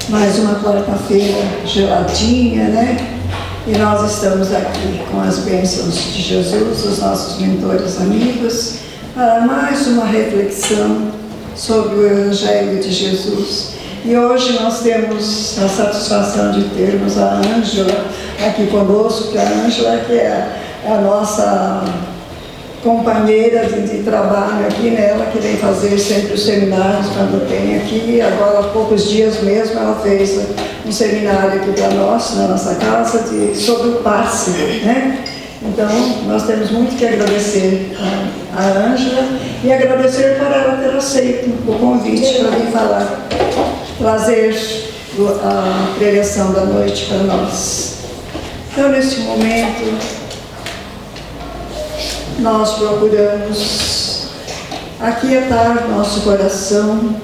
Mais uma quarta-feira geladinha, né? E nós estamos aqui com as bênçãos de Jesus, os nossos mentores amigos, para mais uma reflexão sobre o Evangelho de Jesus. E hoje nós temos a satisfação de termos a Ângela aqui conosco, que a Ângela que é a nossa companheira de trabalho aqui, né? Ela que vem fazer sempre os seminários quando tem aqui. Agora há poucos dias mesmo ela fez um seminário aqui para nós, na nossa casa, sobre o passe, né? Então nós temos muito que agradecer a Ângela e agradecer por ela ter aceito o convite para vir falar, trazer a preleção da noite para nós. Então, neste momento, nós procuramos aquietar nosso coração,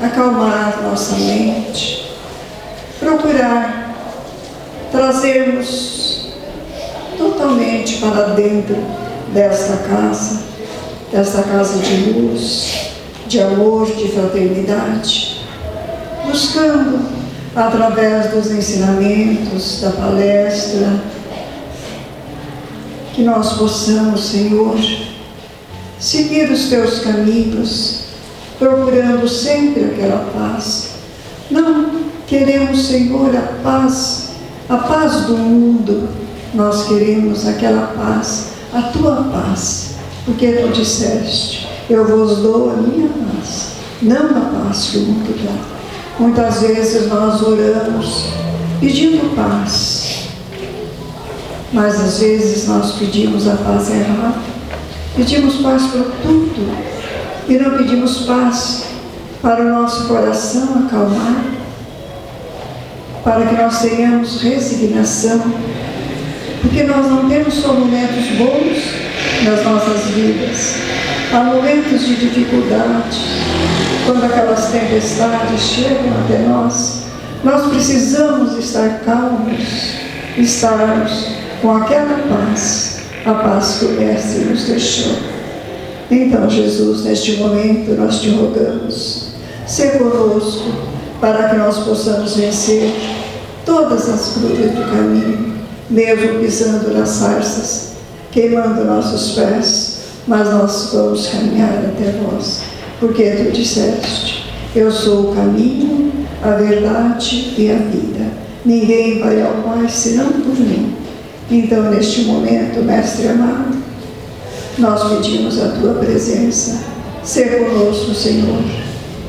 acalmar nossa mente, procurar trazermos totalmente para dentro desta casa de luz, de amor, de fraternidade, buscando, através dos ensinamentos, da palestra, que nós possamos, Senhor, seguir os Teus caminhos, procurando sempre aquela paz. Não queremos, Senhor, a paz do mundo. Nós queremos aquela paz, a Tua paz, porque Tu disseste, eu vos dou a minha paz, não a paz que o mundo dá. Muitas vezes nós oramos pedindo paz, mas às vezes nós pedimos a paz errada, pedimos paz para tudo e não pedimos paz para o nosso coração acalmar, para que nós tenhamos resignação, porque nós não temos só momentos bons nas nossas vidas, há momentos de dificuldade, quando aquelas tempestades chegam até nós, nós precisamos estar calmos, estarmos com aquela paz, a paz que o Mestre nos deixou. Então, Jesus, neste momento nós te rogamos, ser conosco, para que nós possamos vencer todas as cruzes do caminho, mesmo pisando nas sarças, queimando nossos pés, mas nós vamos caminhar até vós, porque Tu disseste, eu sou o caminho, a verdade e a vida. Ninguém vai ao Pai senão por mim. Então, neste momento, Mestre amado, nós pedimos a Tua presença, ser conosco, Senhor,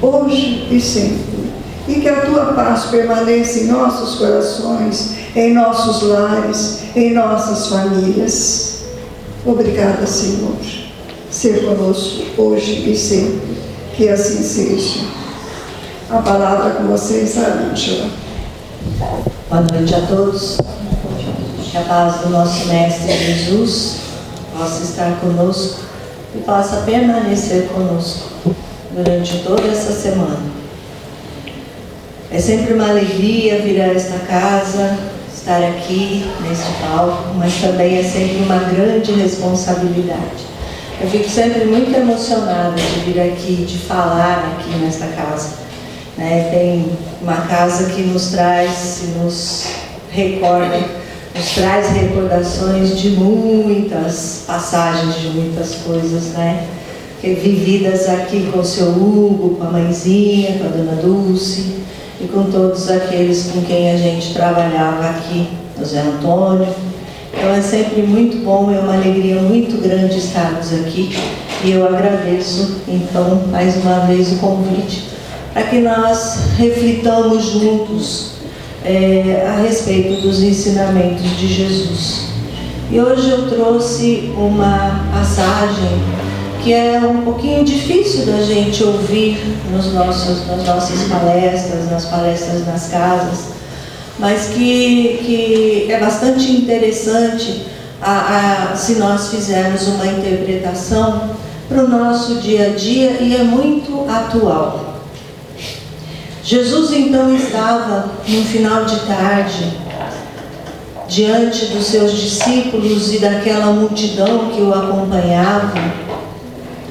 hoje e sempre, e que a Tua paz permaneça em nossos corações, em nossos lares, em nossas famílias. Obrigada, Senhor, ser conosco hoje e sempre, que assim seja. A palavra com vocês, Ângela. Boa noite a todos. Que a paz do nosso Mestre Jesus possa estar conosco e possa permanecer conosco durante toda essa semana. É sempre uma alegria vir a esta casa, estar aqui neste palco, mas também é sempre uma grande responsabilidade. Eu fico sempre muito emocionada de vir aqui, de falar aqui nesta casa. Tem uma casa que nos traz e nos recorda, nos traz recordações de muitas passagens, de muitas coisas, vividas aqui com o seu Hugo, com a mãezinha, com a dona Dulce e com todos aqueles com quem a gente trabalhava aqui, o Zé Antônio. Então é sempre muito bom, é uma alegria muito grande estarmos aqui e eu agradeço então mais uma vez o convite para que nós reflitamos juntos a respeito dos ensinamentos de Jesus. E hoje eu trouxe uma passagem que é um pouquinho difícil da gente ouvir nas nossas palestras, nas palestras nas casas, mas que é bastante interessante se nós fizermos uma interpretação para o nosso dia a dia e é muito atual. Jesus então estava num final de tarde diante dos seus discípulos e daquela multidão que o acompanhava,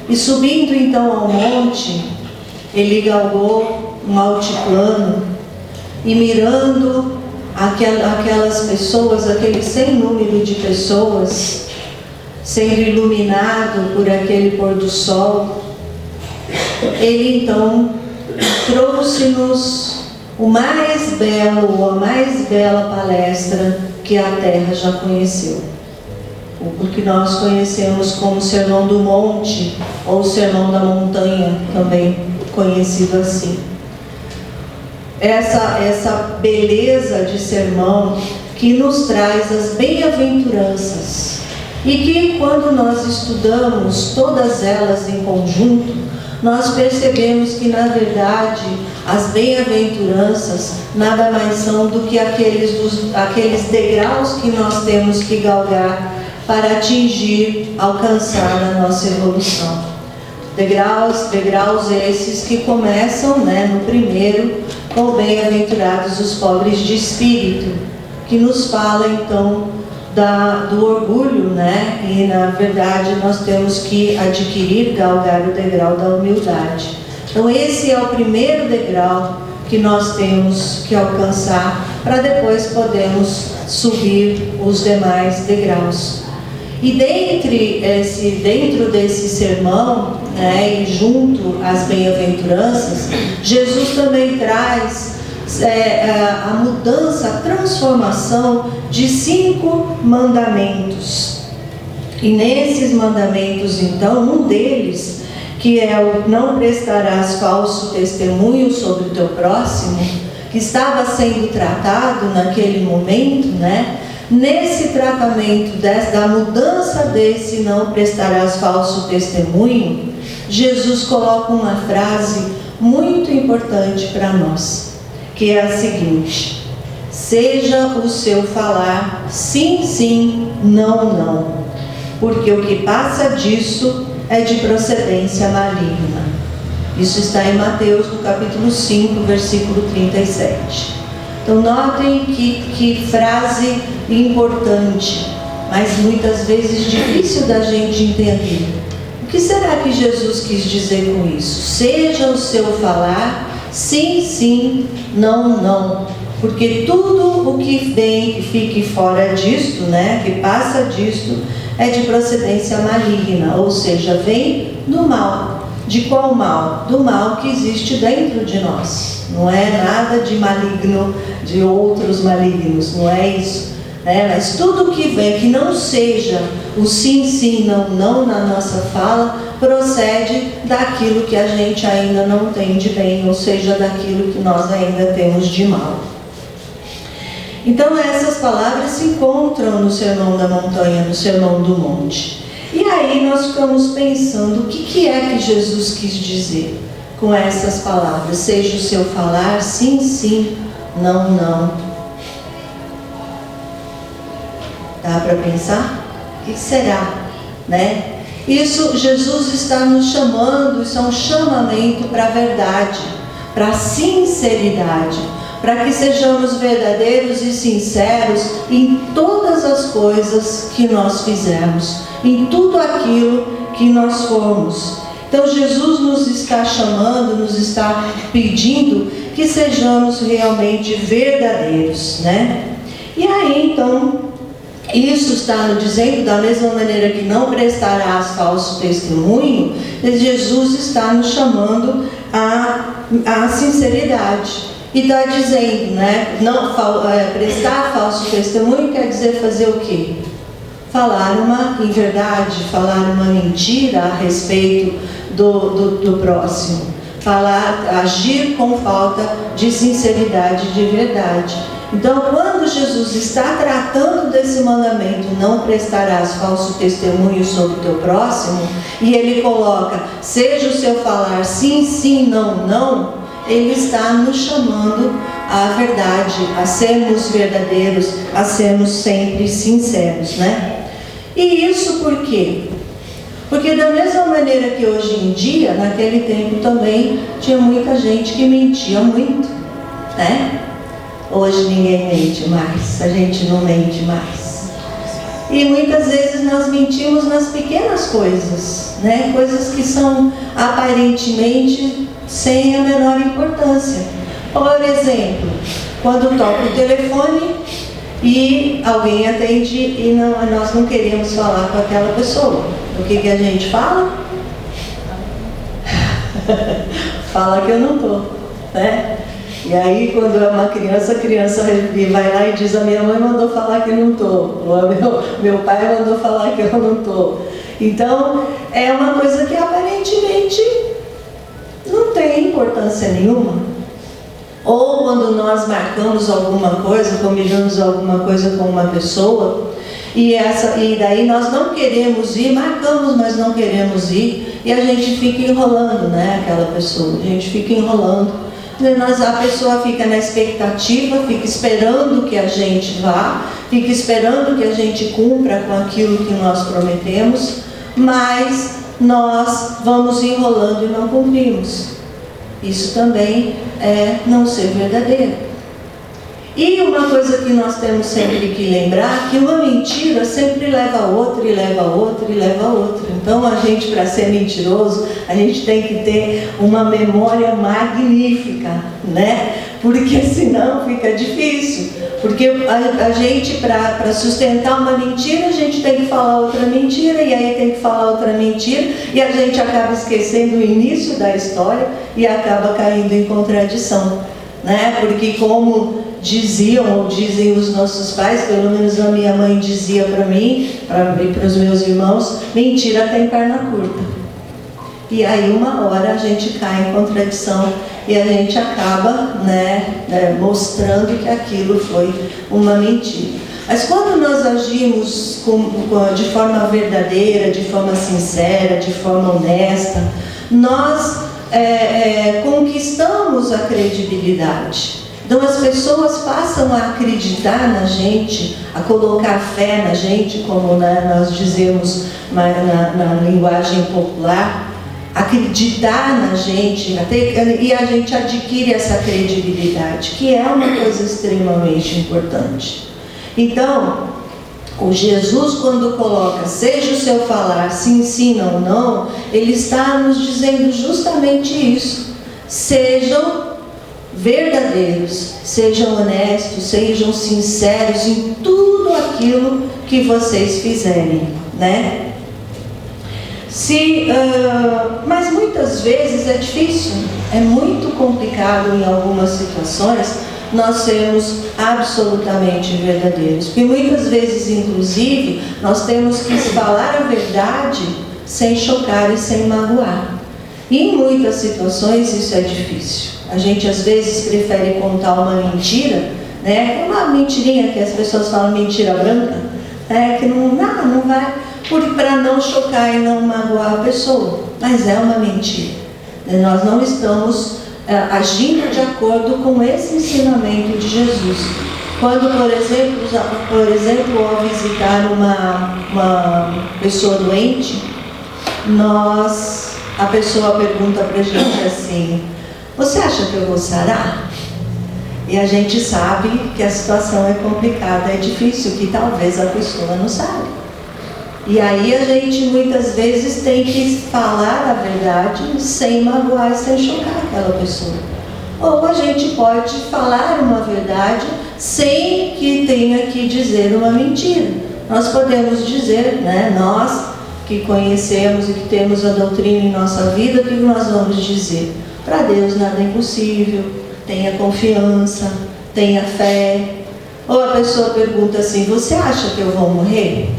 e subindo então ao monte, ele galgou um altiplano e mirando aquelas pessoas, aquele sem número de pessoas, sendo iluminado por aquele pôr do sol, ele então trouxe-nos o mais belo, ou a mais bela palestra que a Terra já conheceu. O que nós conhecemos como Sermão do Monte, ou Sermão da Montanha, também conhecido assim. Essa beleza de sermão que nos traz as bem-aventuranças, e que quando nós estudamos todas elas em conjunto, nós percebemos que, na verdade, as bem-aventuranças nada mais são do que aqueles degraus que nós temos que galgar para atingir, alcançar a nossa evolução. Degraus esses que começam, no primeiro, com bem-aventurados os pobres de espírito, que nos fala então do orgulho, e na verdade nós temos que adquirir, galgar o degrau da humildade. Então esse é o primeiro degrau que nós temos que alcançar, para depois podermos subir os demais degraus. E dentro desse sermão, e junto às bem-aventuranças, Jesus também traz a mudança, a transformação de 5 mandamentos. E nesses mandamentos, então, um deles, que é o não prestarás falso testemunho sobre o teu próximo, que estava sendo tratado naquele momento, nesse tratamento da mudança desse não prestarás falso testemunho, Jesus coloca uma frase muito importante para nós, que é a seguinte: seja o seu falar sim, sim, não, não, porque o que passa disso é de procedência maligna. Isso está em Mateus, no capítulo 5, versículo 37. Então notem que frase importante, mas muitas vezes difícil da gente entender. O que será que Jesus quis dizer com isso? Seja o seu falar sim, sim, não, não. Porque tudo o que vem, que fique fora disto, que passa disto, é de procedência maligna, ou seja, vem do mal. De qual mal? Do mal que existe dentro de nós. Não é nada de maligno, de outros malignos, não é isso. Mas tudo que vem, que não seja o sim, sim, não, não na nossa fala, procede daquilo que a gente ainda não tem de bem, ou seja, daquilo que nós ainda temos de mal. Então essas palavras se encontram no Sermão da Montanha, no Sermão do Monte. E aí nós ficamos pensando, o que é que Jesus quis dizer com essas palavras? Seja o seu falar sim, sim, não, não. Dá para pensar? O que será? Isso, Jesus está nos chamando, isso é um chamamento para a verdade, para a sinceridade, para que sejamos verdadeiros e sinceros em todas as coisas que nós fizermos, em tudo aquilo que nós formos. Então Jesus nos está chamando, nos está pedindo que sejamos realmente verdadeiros, E aí então, isso está nos dizendo, da mesma maneira que não prestarás falso testemunho, Jesus está nos chamando à sinceridade. E está dizendo, prestar falso testemunho quer dizer fazer o quê? Falar uma inverdade, falar uma mentira a respeito do próximo. Agir com falta de sinceridade, de verdade. Então, quando Jesus está tratando desse mandamento, não prestarás falso testemunho sobre o teu próximo, e ele coloca, seja o seu falar sim, sim, não, não, ele está nos chamando à verdade, a sermos verdadeiros, a sermos sempre sinceros, E isso por quê? Porque da mesma maneira que hoje em dia, naquele tempo também tinha muita gente que mentia muito, Hoje ninguém mente mais, a gente não mente mais. E muitas vezes nós mentimos nas pequenas coisas, Coisas que são aparentemente sem a menor importância. Por exemplo, quando toca o telefone e alguém atende e nós não queremos falar com aquela pessoa. O que a gente fala? Fala que eu não estou, né? E aí, quando é uma criança, a criança vai lá e diz: a minha mãe mandou falar que eu não estou, ou meu pai mandou falar que eu não estou. Então, é uma coisa que aparentemente não tem importância nenhuma. Ou quando nós marcamos alguma coisa, combinamos alguma coisa com uma pessoa, e daí nós não queremos ir, marcamos, mas não queremos ir, e a gente fica enrolando, né, aquela pessoa, a gente fica enrolando. A pessoa fica na expectativa, fica esperando que a gente vá, fica esperando que a gente cumpra com aquilo que nós prometemos, mas nós vamos enrolando e não cumprimos. Isso também é não ser verdadeiro. E uma coisa que nós temos sempre que lembrar, que uma mentira sempre leva a outra, e leva a outra, e leva a outra. Então, a gente, para ser mentiroso, a gente tem que ter uma memória magnífica, né? Porque senão fica difícil. Porque a gente, para sustentar uma mentira, a gente tem que falar outra mentira, e aí tem que falar outra mentira, e a gente acaba esquecendo o início da história e acaba caindo em contradição, né? Porque como diziam ou dizem os nossos pais, pelo menos a minha mãe dizia para mim e para os meus irmãos: mentira tem perna curta. E aí uma hora a gente cai em contradição e a gente acaba, mostrando que aquilo foi uma mentira. Mas quando nós agimos de forma verdadeira, de forma sincera, de forma honesta, nós conquistamos a credibilidade. Então as pessoas passam a acreditar na gente, a colocar fé na gente, como nós dizemos na linguagem popular, acreditar na gente, e a gente adquire essa credibilidade, que é uma coisa extremamente importante. Então, o Jesus, quando coloca seja o seu falar, se ensina ou não, ele está nos dizendo justamente isso: sejam verdadeiros, sejam honestos, sejam sinceros em tudo aquilo que vocês fizerem, né? Mas muitas vezes é difícil, é muito complicado em algumas situações nós sermos absolutamente verdadeiros, porque muitas vezes, inclusive, nós temos que falar a verdade sem chocar e sem magoar. E em muitas situações isso é difícil. A gente às vezes prefere contar uma mentira, né? Uma mentirinha que as pessoas falam, mentira branca, que não vai, para não chocar e não magoar a pessoa. Mas é uma mentira. Nós não estamos agindo de acordo com esse ensinamento de Jesus. Quando, por exemplo, ao visitar uma pessoa doente, a pessoa pergunta para a gente assim: você acha que eu vou sarar? E a gente sabe que a situação é complicada, é difícil, que talvez a pessoa não sare. E aí a gente muitas vezes tem que falar a verdade sem magoar e sem chocar aquela pessoa. Ou a gente pode falar uma verdade sem que tenha que dizer uma mentira. Nós podemos dizer, nós que conhecemos e que temos a doutrina em nossa vida, o que nós vamos dizer? Para Deus nada é impossível, tenha confiança, tenha fé. Ou a pessoa pergunta assim: você acha que eu vou morrer?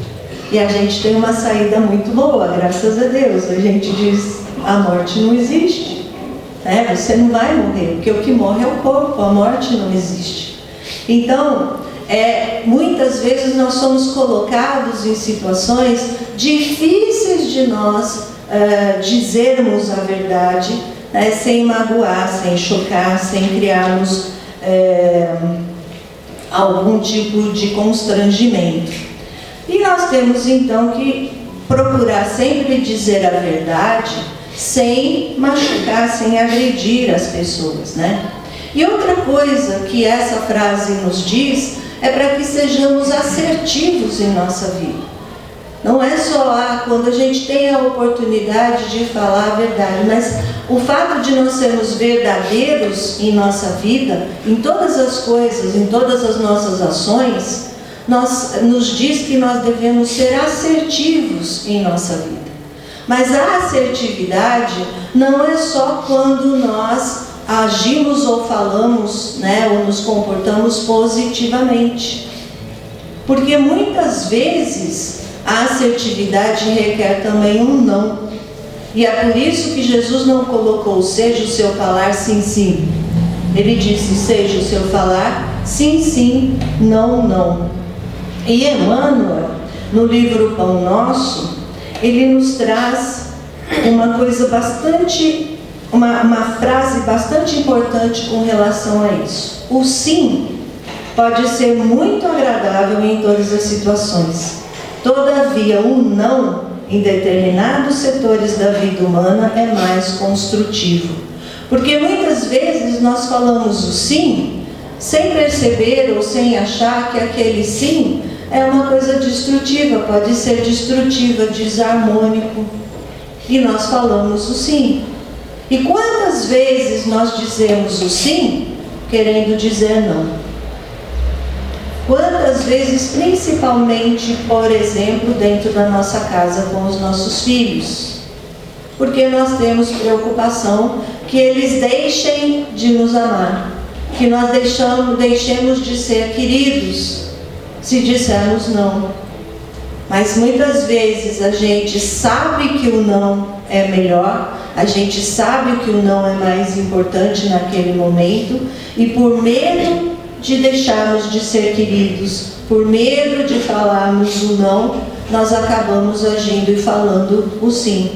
E a gente tem uma saída muito boa, graças a Deus. A gente diz: a morte não existe, você não vai morrer, porque o que morre é o corpo, a morte não existe. Então, muitas vezes nós somos colocados em situações difíceis de nós dizermos a verdade, sem magoar, sem chocar, sem criarmos algum tipo de constrangimento. E nós temos então que procurar sempre dizer a verdade sem machucar, sem agredir as pessoas, E outra coisa que essa frase nos diz é para que sejamos assertivos em nossa vida. Não é só quando a gente tem a oportunidade de falar a verdade, mas o fato de nós sermos verdadeiros em nossa vida, em todas as coisas, em todas as nossas ações, nos diz que nós devemos ser assertivos em nossa vida. Mas a assertividade não é só quando nós agimos ou falamos, ou nos comportamos positivamente. Porque muitas vezes a assertividade requer também um não. E é por isso que Jesus não colocou seja o seu falar sim, sim. Ele disse seja o seu falar sim, sim, não, não. E Emmanuel, no livro Pão Nosso, ele nos traz uma coisa bastante, uma frase bastante importante com relação a isso. O sim pode ser muito agradável em todas as situações. Todavia, o não, em determinados setores da vida humana, é mais construtivo. Porque muitas vezes nós falamos o sim, sem perceber ou sem achar que aquele sim é uma coisa destrutiva, pode ser destrutiva, desarmônico. E nós falamos o sim. E quantas vezes nós dizemos o sim, querendo dizer não? Quantas vezes, principalmente, por exemplo, dentro da nossa casa com os nossos filhos? Porque nós temos preocupação que eles deixem de nos amar, que nós deixemos de ser queridos, se dissermos não. Mas muitas vezes a gente sabe que o não é melhor, a gente sabe que o não é mais importante naquele momento, e por medo de deixarmos de ser queridos, por medo de falarmos o não, nós acabamos agindo e falando o sim,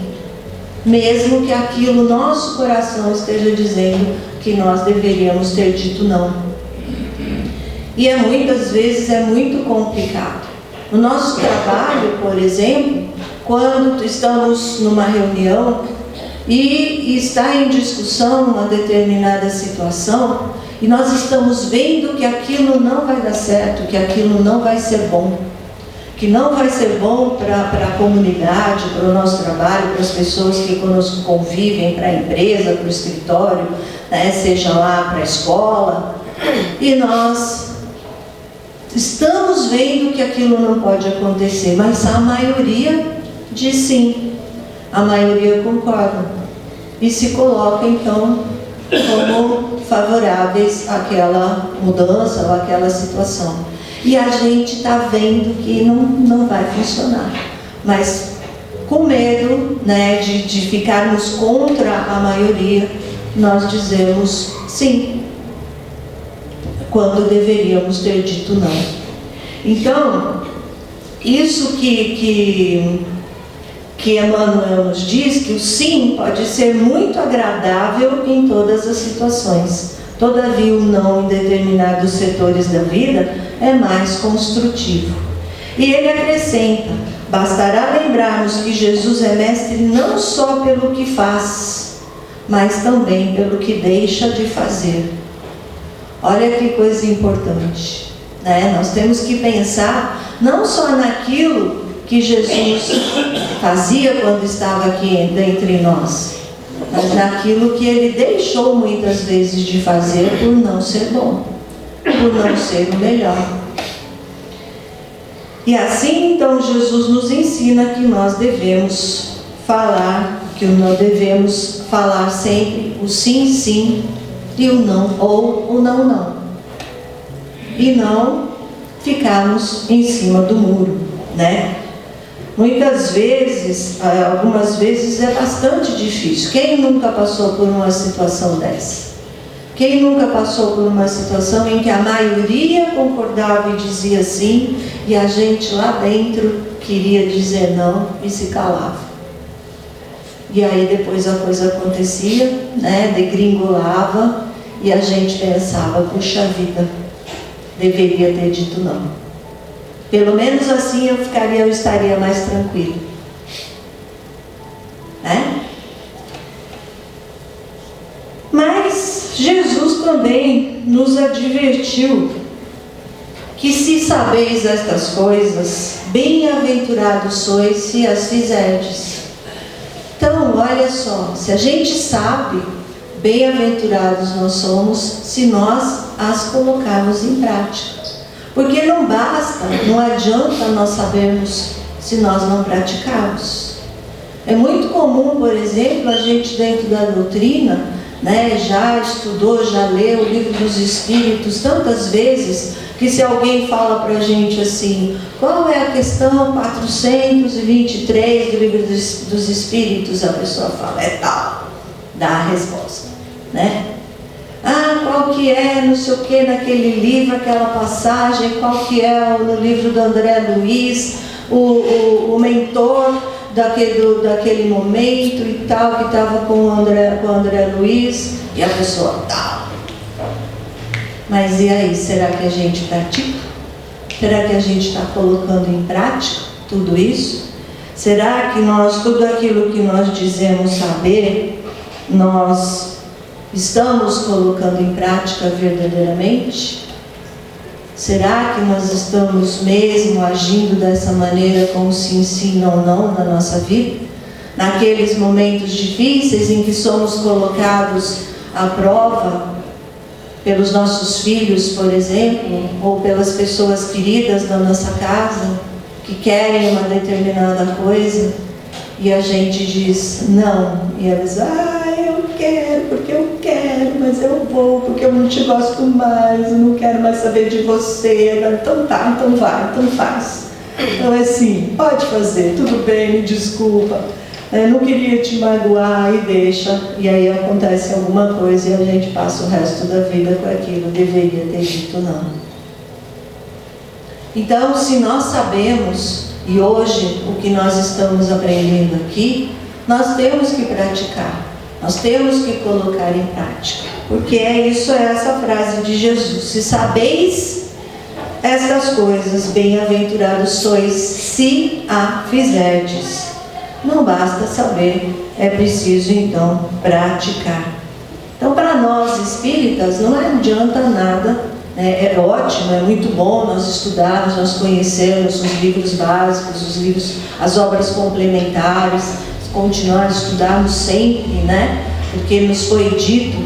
mesmo que aquilo, nosso coração esteja dizendo que nós deveríamos ter dito não. E muitas vezes é muito complicado. No nosso trabalho, por exemplo, quando estamos numa reunião e está em discussão uma determinada situação, e nós estamos vendo que aquilo não vai dar certo, que aquilo não vai ser bom, que não vai ser bom para a comunidade, para o nosso trabalho, para as pessoas que conosco convivem, para a empresa, para o escritório, seja lá para a escola, e nós estamos vendo que aquilo não pode acontecer, mas a maioria diz sim, a maioria concorda, e se coloca então como favoráveis àquela mudança ou àquela situação. E a gente está vendo que não vai funcionar. Mas com medo de ficarmos contra a maioria, nós dizemos sim, quando deveríamos ter dito não. Então, isso que Emmanuel nos diz, que o sim pode ser muito agradável em todas as situações. Todavia, o não em determinados setores da vida é mais construtivo. E ele acrescenta: bastará lembrarmos que Jesus é mestre não só pelo que faz, mas também pelo que deixa de fazer. Olha que coisa importante, Nós temos que pensar não só naquilo que Jesus fazia quando estava aqui entre nós, mas naquilo que ele deixou muitas vezes de fazer por não ser bom, por não ser o melhor. E assim então Jesus nos ensina que nós devemos falar, que nós devemos falar sempre o sim, sim, e o não, ou o não, não. E não ficarmos em cima do muro, Muitas vezes, algumas vezes é bastante difícil. Quem nunca passou por uma situação dessa? Quem nunca passou por uma situação em que a maioria concordava e dizia sim, e a gente lá dentro queria dizer não e se calava? E aí depois a coisa acontecia, degringolava, e a gente pensava: puxa vida, deveria ter dito não. Pelo menos assim eu estaria mais tranquilo. Mas Jesus também nos advertiu que se sabeis estas coisas, bem-aventurados sois se as fizerdes. Então, olha só, se a gente sabe, bem-aventurados nós somos se nós as colocarmos em prática. Porque não basta, não adianta nós sabermos se nós não praticarmos. É muito comum, por exemplo, a gente dentro da doutrina, né, já estudou, já leu o Livro dos Espíritos tantas vezes, que se alguém fala para a gente assim, qual é a questão 423 do Livro dos Espíritos, a pessoa fala, é tal, dá a resposta, né? Ah, qual que é, não sei o que, naquele livro, aquela passagem, qual que é no livro do André Luiz, o mentor daquele momento e tal, que estava com o André Luiz, e a pessoa tal. Mas e aí, será que a gente pratica? Será que a gente está colocando em prática tudo isso? Será que tudo aquilo que nós dizemos saber, nós estamos colocando em prática verdadeiramente? Será que nós estamos mesmo agindo dessa maneira como se ensina ou não na nossa vida? Naqueles momentos difíceis em que somos colocados à prova pelos nossos filhos, por exemplo, ou pelas pessoas queridas da nossa casa, que querem uma determinada coisa, e a gente diz não, e elas, eu quero, porque eu quero, mas eu vou, porque eu não te gosto mais, eu não quero mais saber de você, então tá, então vai, então faz. Então é assim, pode fazer, tudo bem, me desculpa, eu não queria te magoar, e deixa, e aí acontece alguma coisa e a gente passa o resto da vida com aquilo, deveria ter dito não. Então, se nós sabemos, e hoje o que nós estamos aprendendo aqui, nós temos que praticar, nós temos que colocar em prática, porque é essa frase de Jesus, se sabeis estas coisas, bem-aventurados sois se a fizerdes. Não basta saber, é preciso então praticar. Então, para nós espíritas não adianta nada, né? É ótimo, é muito bom nós estudarmos, nós conhecermos os livros básicos, as obras complementares, continuar a estudarmos sempre, né? Porque nos foi dito,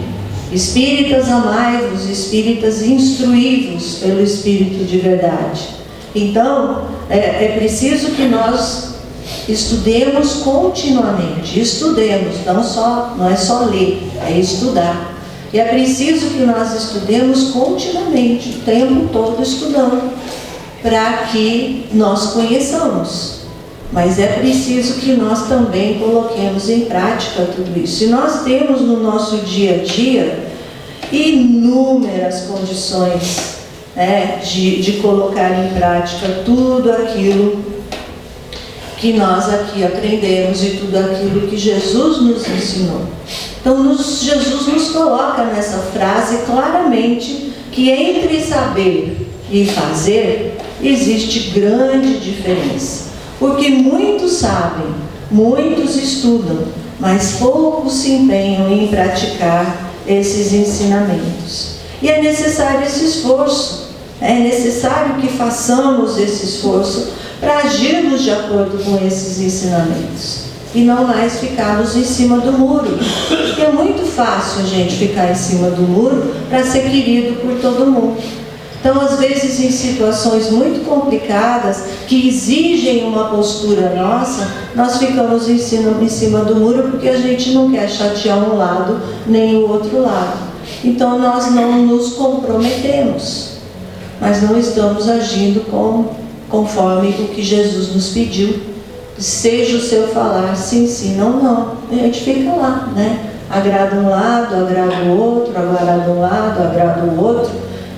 espíritas amai-vos, espíritas instruí-vos pelo Espírito de verdade. Então, é preciso que nós estudemos continuamente, não é só ler, é estudar. E é preciso que nós estudemos continuamente, o tempo todo estudando, para que nós conheçamos. Mas é preciso que nós também coloquemos em prática tudo isso. E nós temos no nosso dia a dia inúmeras condições, de colocar em prática tudo aquilo que nós aqui aprendemos e tudo aquilo que Jesus nos ensinou. Então, Jesus nos coloca nessa frase claramente que entre saber e fazer existe grande diferença. Porque muitos sabem, muitos estudam, mas poucos se empenham em praticar esses ensinamentos. E é necessário esse esforço, é necessário que façamos esse esforço para agirmos de acordo com esses ensinamentos e não mais ficarmos em cima do muro, porque é muito fácil a gente ficar em cima do muro para ser querido por todo mundo. Então, às vezes, em situações muito complicadas que exigem uma postura nossa, nós ficamos em cima do muro porque a gente não quer chatear um lado nem o outro lado. Então, nós não nos comprometemos, mas não estamos agindo conforme o que Jesus nos pediu. Seja o seu falar sim, sim, não, não. A gente fica lá, né? Agrada um lado, agrada o outro, agrada um lado, agrada o outro.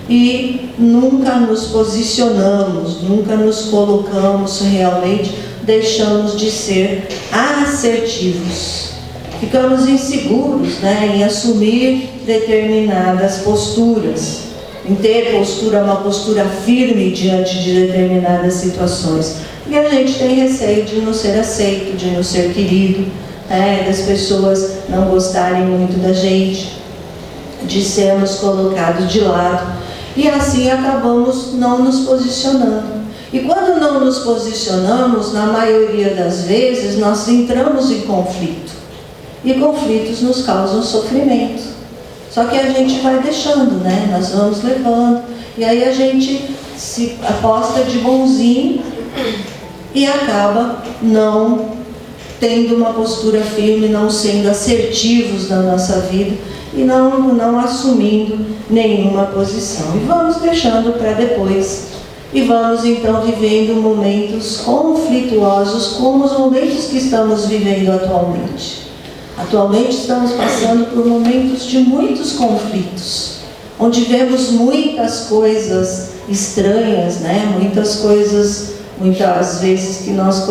E nunca nos posicionamos, nunca nos colocamos realmente, deixamos de ser assertivos. Ficamos inseguros, né? Em assumir determinadas posturas, em ter uma postura firme diante de determinadas situações. E a gente tem receio de não ser aceito, de não ser querido, das pessoas não gostarem muito da gente, de sermos colocados de lado. e assim acabamos não nos posicionando. E quando não nos posicionamos, na maioria das vezes, nós entramos em conflito. E conflitos nos causam sofrimento. Só que a gente vai deixando, né? Nós vamos levando. E aí a gente se aposta de bonzinho e acaba não tendo uma postura firme, não sendo assertivos na nossa vida e não assumindo nenhuma posição. E vamos deixando para depois. E vamos então vivendo momentos conflituosos, como os momentos que estamos vivendo atualmente. Atualmente estamos passando por momentos de muitos conflitos, onde vemos muitas coisas estranhas, né? Muitas coisas, muitas vezes que nós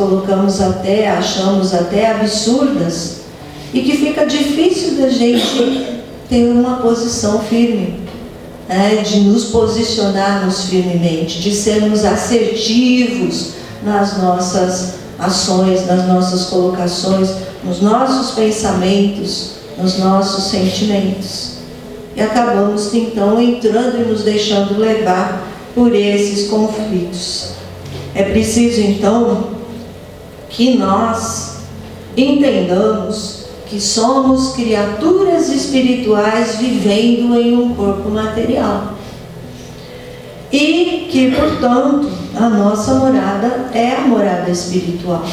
achamos até absurdas, e que fica difícil da gente ter uma posição firme. De nos posicionarmos firmemente, de sermos assertivos nas nossas ações, nas nossas colocações, nos nossos pensamentos, nos nossos sentimentos. E acabamos então entrando e nos deixando levar por esses conflitos. É preciso então que nós entendamos que somos criaturas espirituais vivendo em um corpo material. E que, portanto, a nossa morada é a morada espiritual.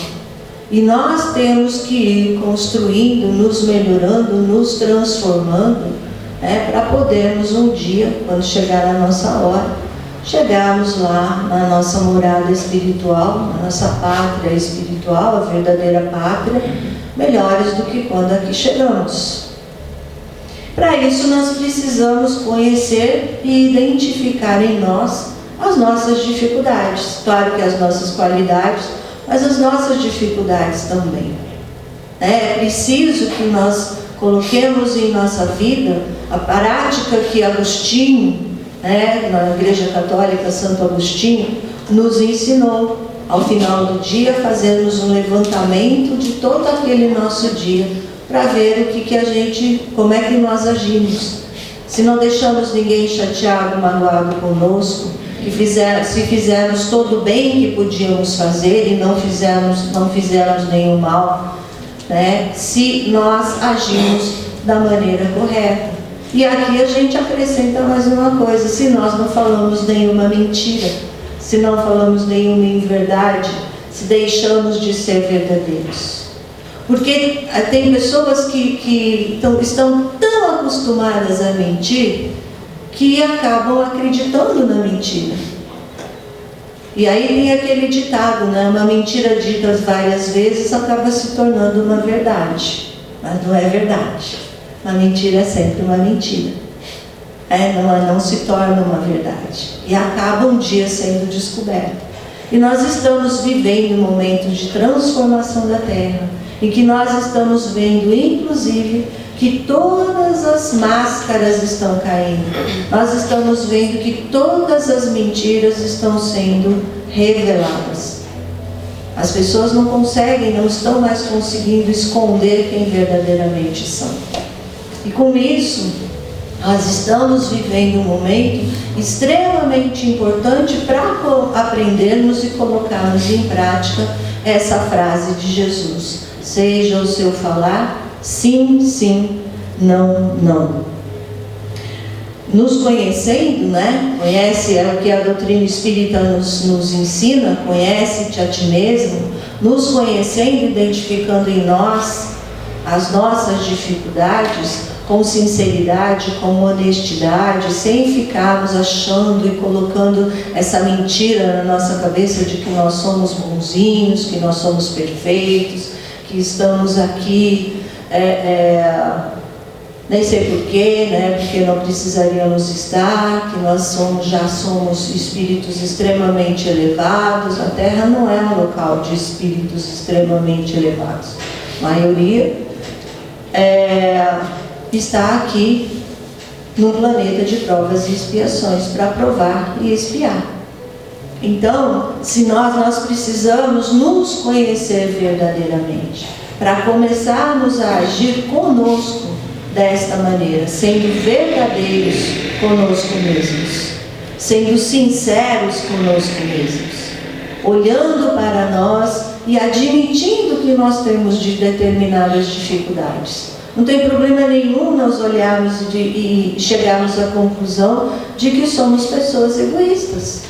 E nós temos que ir construindo, nos melhorando, nos transformando, para podermos um dia, quando chegar a nossa hora, chegarmos lá na nossa morada espiritual, na nossa pátria espiritual, a verdadeira pátria, melhores do que quando aqui chegamos. Para isso nós precisamos conhecer e identificar em nós as nossas dificuldades. Claro que as nossas qualidades, mas as nossas dificuldades também. É preciso que nós coloquemos em nossa vida a prática que Agostinho, na Igreja Católica, Santo Agostinho, nos ensinou. Ao final do dia, fazermos um levantamento de todo aquele nosso dia, para ver como é que nós agimos. Se não deixamos ninguém chateado, magoado conosco, se fizermos todo o bem que podíamos fazer e não fizermos nenhum mal, se nós agimos da maneira correta. E aqui a gente acrescenta mais uma coisa: se nós não falamos nenhuma mentira, se não falamos nenhuma inverdade, se deixamos de ser verdadeiros. Porque tem pessoas que estão tão acostumadas a mentir, que acabam acreditando na mentira. E aí tem aquele ditado, uma mentira dita várias vezes acaba se tornando uma verdade. Mas não é verdade. Uma mentira é sempre uma mentira. Não se torna uma verdade. E acaba um dia sendo descoberto. E nós estamos vivendo momentos de transformação da Terra, em que nós estamos vendo, inclusive, que todas as máscaras estão caindo. Nós estamos vendo que todas as mentiras estão sendo reveladas. As pessoas não estão mais conseguindo esconder quem verdadeiramente são. E com isso, nós estamos vivendo um momento extremamente importante para aprendermos e colocarmos em prática essa frase de Jesus: seja o seu falar sim, sim, não, não. Nos conhecendo, conhece o que a doutrina espírita nos ensina, conhece-te a ti mesmo, nos conhecendo, identificando em nós as nossas dificuldades, com sinceridade, com honestidade, sem ficarmos achando e colocando essa mentira na nossa cabeça de que nós somos bonzinhos, que nós somos perfeitos, que estamos aqui, nem sei porquê, porque não precisaríamos estar, que nós já somos espíritos extremamente elevados. A Terra não é um local de espíritos extremamente elevados. A maioria está aqui num planeta de provas e expiações para provar e expiar. Então, se nós precisamos nos conhecer verdadeiramente para começarmos a agir conosco desta maneira, sendo verdadeiros conosco mesmos. sendo sinceros conosco mesmos, olhando para nós e admitindo que nós temos de determinadas dificuldades. Não tem problema nenhum nós olharmos e chegarmos à conclusão de que somos pessoas egoístas.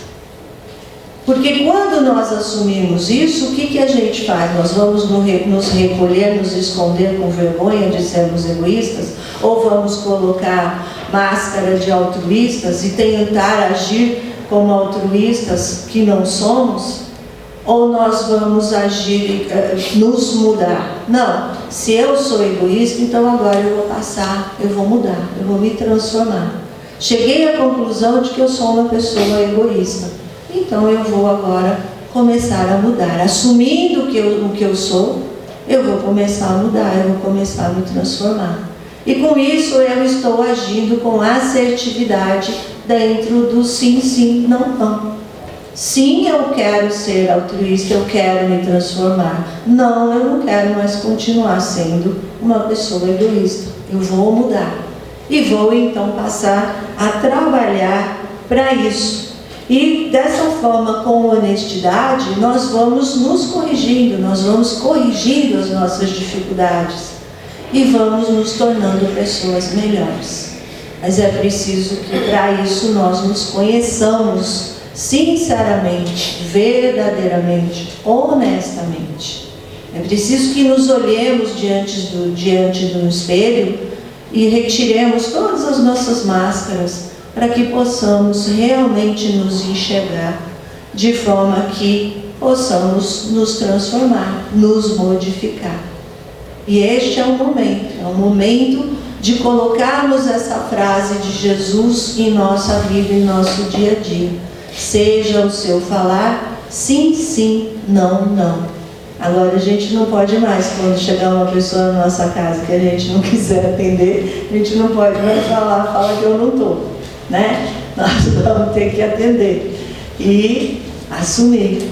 Porque quando nós assumimos isso, o que a gente faz? Nós vamos nos recolher, nos esconder com vergonha de sermos egoístas? Ou vamos colocar máscara de altruístas e tentar agir como altruístas que não somos? Ou nós vamos agir, nos mudar? Não, se eu sou egoísta, então agora eu vou passar, eu vou mudar, eu vou me transformar. Cheguei à conclusão de que eu sou uma pessoa egoísta. Então eu vou agora começar a mudar. Assumindo o que eu sou, eu vou começar a mudar, eu vou começar a me transformar. E com isso eu estou agindo com assertividade dentro do sim, sim, não, não. Sim, eu quero ser altruísta, eu quero me transformar. Não, eu não quero mais continuar sendo uma pessoa egoísta. Eu vou mudar. E vou então passar a trabalhar para isso. E dessa forma, com honestidade, nós vamos nos corrigindo, nós vamos corrigindo as nossas dificuldades e vamos nos tornando pessoas melhores. Mas é preciso que para isso nós nos conheçamos sinceramente, verdadeiramente, honestamente. É preciso que nos olhemos diante do espelho e retiremos todas as nossas máscaras para que possamos realmente nos enxergar de forma que possamos nos transformar, nos modificar. E este é o momento de colocarmos essa frase de Jesus em nossa vida, em nosso dia a dia. Seja o seu falar sim, sim, não, não. Agora a gente não pode mais, quando chegar uma pessoa na nossa casa que a gente não quiser atender, a gente não pode mais fala que eu não estou. Né? Nós vamos ter que atender e assumir.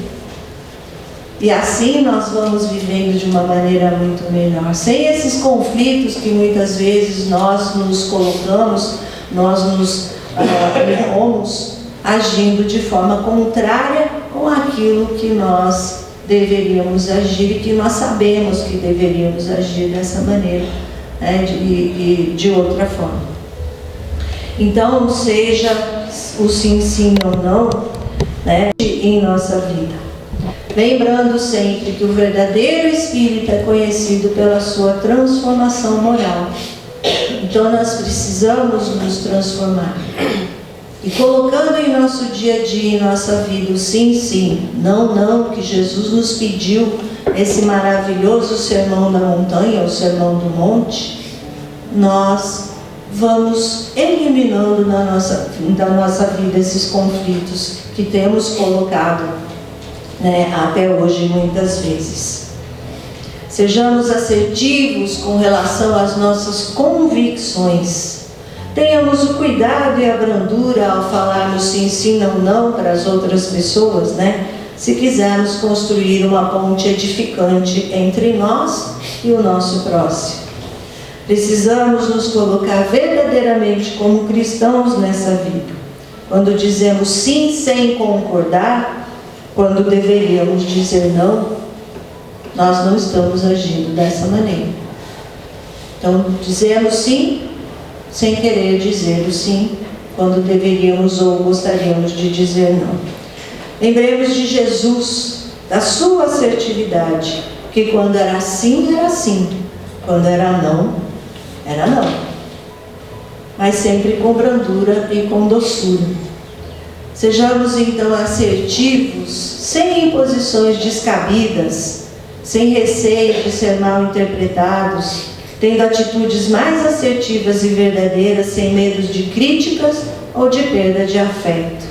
E assim nós vamos vivendo de uma maneira muito melhor. Sem esses conflitos que muitas vezes nós nos colocamos, nós nos impomos, agindo de forma contrária com aquilo que nós deveríamos agir e que nós sabemos que deveríamos agir dessa maneira, né? de outra forma. Então, seja o sim, sim, não, não, né, em nossa vida. Lembrando sempre que o verdadeiro Espírito é conhecido pela sua transformação moral. Então, nós precisamos nos transformar. E colocando em nosso dia a dia, em nossa vida, o sim, sim, não, não, que Jesus nos pediu, esse maravilhoso sermão da montanha, o sermão do monte, nós vamos eliminando da nossa vida esses conflitos que temos colocado, né, até hoje muitas vezes. Sejamos assertivos com relação às nossas convicções. Tenhamos o cuidado e a brandura ao falarmos sim, sim, não, não para as outras pessoas, né? Se quisermos construir uma ponte edificante entre nós e o nosso próximo. Precisamos nos colocar verdadeiramente como cristãos nessa vida. Quando dizemos sim sem concordar, quando deveríamos dizer não, nós não estamos agindo dessa maneira. Então, dizemos sim sem querer dizer o sim, quando deveríamos ou gostaríamos de dizer não. Lembremos de Jesus, da sua assertividade, que quando era sim, quando era não, era não, mas sempre com brandura e com doçura. Sejamos então assertivos, sem imposições descabidas, sem receio de ser mal interpretados, tendo atitudes mais assertivas e verdadeiras, sem medos de críticas ou de perda de afeto.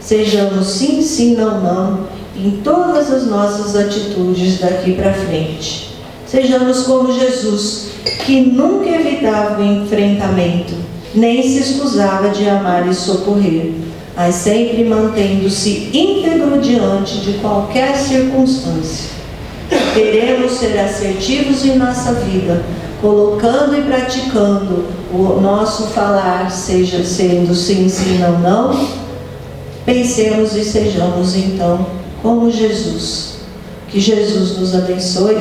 Sejamos sim, sim, não, não, em todas as nossas atitudes daqui para frente. Sejamos como Jesus, que nunca evitava o enfrentamento, nem se escusava de amar e socorrer, mas sempre mantendo-se íntegro diante de qualquer circunstância. Queremos ser assertivos em nossa vida, colocando e praticando o nosso falar, seja sendo sim, sim, não, não, pensemos e sejamos então como Jesus. Que Jesus nos abençoe,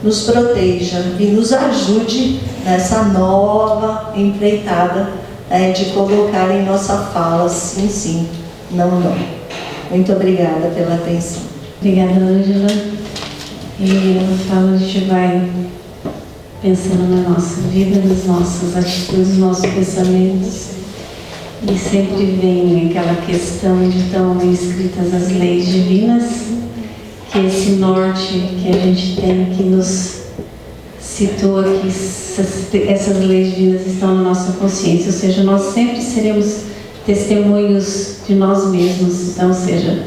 nos proteja e nos ajude nessa nova empreitada de colocar em nossa fala sim, sim, não, não. Muito obrigada pela atenção. Obrigada, Ângela. E na fala a gente vai pensando na nossa vida, nas nossas atitudes, nos nossos pensamentos. E sempre vem aquela questão de tão escritas as leis divinas, que esse norte que a gente tem, que nos situa que essas leis divinas estão na nossa consciência, ou seja, nós sempre seremos testemunhos de nós mesmos. Então, ou seja,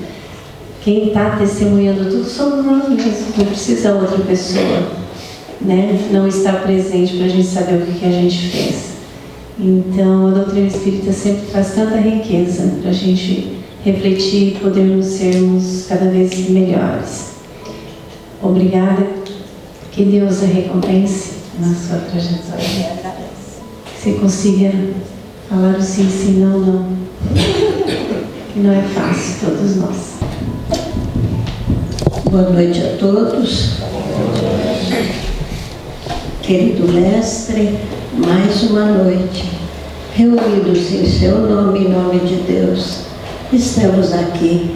quem está testemunhando tudo somos nós mesmos, não precisa outra pessoa, né? Não estar presente para a gente saber o que a gente fez. Então, a doutrina espírita sempre traz tanta riqueza para a gente refletir e podermos sermos cada vez melhores. Obrigada. Que Deus a recompense na sua trajetória. Que você consiga falar o sim, sim, não, não. Que não é fácil, todos nós. Boa noite a todos. Querido Mestre, mais uma noite, reunidos em seu nome, em nome de Deus, estamos aqui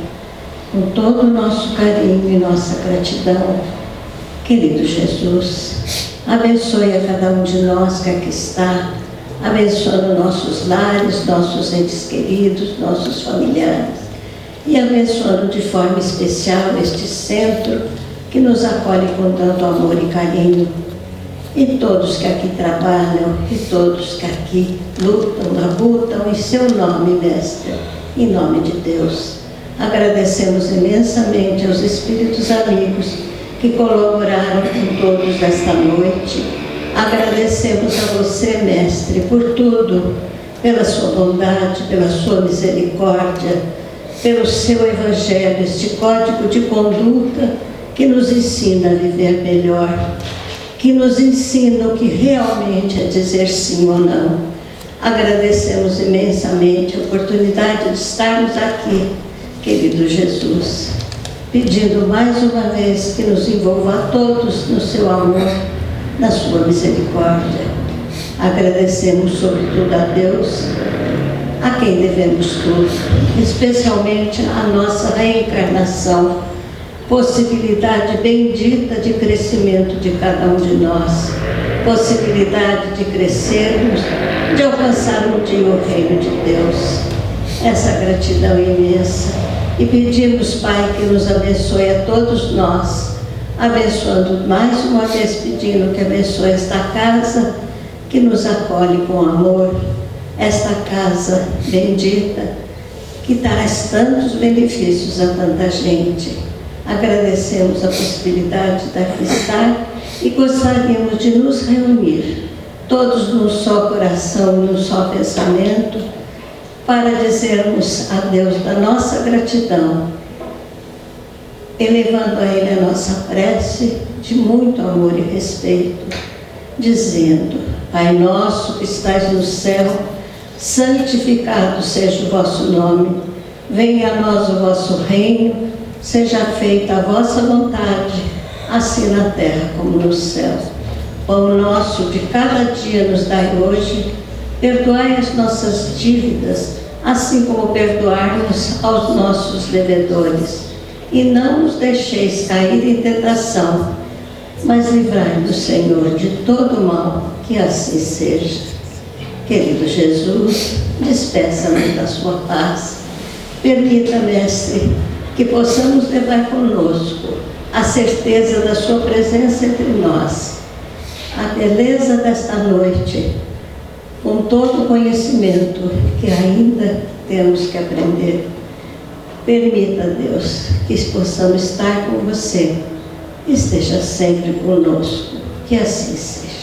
com todo o nosso carinho e nossa gratidão. Querido Jesus, abençoe a cada um de nós que aqui está, abençoando nossos lares, nossos entes queridos, nossos familiares, e abençoando de forma especial este centro que nos acolhe com tanto amor e carinho, e todos que aqui trabalham, e todos que aqui lutam, labutam em seu nome, Mestre, em nome de Deus. Agradecemos imensamente aos espíritos amigos que colaboraram com todos esta noite. Agradecemos a você, Mestre, por tudo, pela sua bondade, pela sua misericórdia, pelo seu Evangelho, este código de conduta que nos ensina a viver melhor, que nos ensina o que realmente é dizer sim ou não. Agradecemos imensamente a oportunidade de estarmos aqui, querido Jesus, pedindo mais uma vez que nos envolva a todos no seu amor, na sua misericórdia. Agradecemos sobretudo a Deus, a quem devemos tudo, especialmente a nossa reencarnação, possibilidade bendita de crescimento de cada um de nós, possibilidade de crescermos, de alcançar um dia o reino de Deus. Essa gratidão imensa. E pedimos, Pai, que nos abençoe a todos nós, abençoando mais uma vez, pedindo que abençoe esta casa que nos acolhe com amor, esta casa bendita que traz tantos benefícios a tanta gente. Agradecemos a possibilidade de aqui estar e gostaríamos de nos reunir, todos num só coração, num só pensamento, para dizermos a Deus da nossa gratidão, elevando a Ele a nossa prece de muito amor e respeito, dizendo: Pai nosso que estais no céu, santificado seja o vosso nome, venha a nós o vosso reino, seja feita a vossa vontade, assim na terra como no céu. Pão nosso de cada dia nos dai hoje, perdoai as nossas dívidas, assim como perdoarmos aos nossos devedores. E não nos deixeis cair em tentação, mas livrai-nos, Senhor, de todo mal, que assim seja. Querido Jesus, despeça-nos da sua paz. Permita, Mestre, que possamos levar conosco a certeza da sua presença entre nós, a beleza desta noite, com todo o conhecimento que ainda temos que aprender. Permita, Deus, que possamos estar com você. Esteja sempre conosco. Que assim seja.